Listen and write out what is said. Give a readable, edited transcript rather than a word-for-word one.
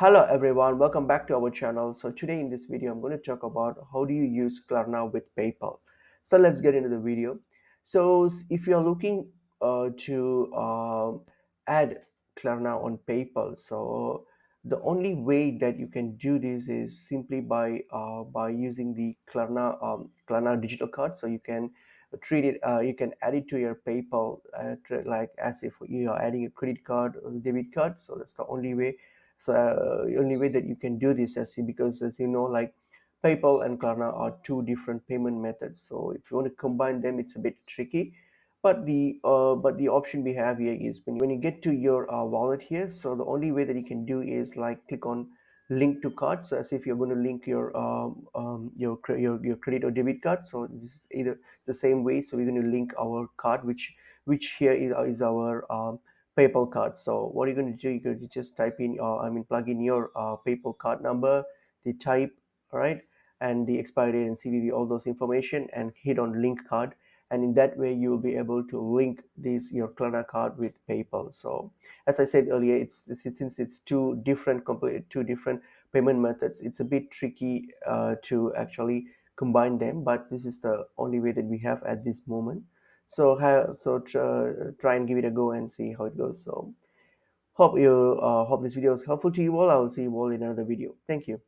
Hello everyone, welcome back to our channel. So today in this video, I'm going to talk about how do you use Klarna with PayPal. So let's get into the video. So if you're looking to add Klarna on PayPal, so the only way that you can do this is simply by using the Klarna digital card. So you can treat it, you can add it to your PayPal like as if you are adding a credit card or debit card. So that's the only way, the only way that you can do this, because as you know, like PayPal and Klarna are two different payment methods. So if you want to combine them, it's a bit tricky. But the option we have here is when you get to your wallet here. So the only way that you can do is like click on link to card. So as if you're going to link your credit or debit card. So this is either the same way. So we're going to link our card, which here is our PayPal card. So what you're going to do, you're going to just type in, plug in your PayPal card number, the type, all right, and the expiry date and CVV, all those information, and hit on link card. And in that way, you will be able to link this your Klarna card with PayPal. So as I said earlier, since it's two different payment methods, it's a bit tricky to actually combine them. But this is the only way that we have at this moment. So try and give it a go and see how it goes. So hope this video is helpful to you all. I will see you all in another video. Thank you.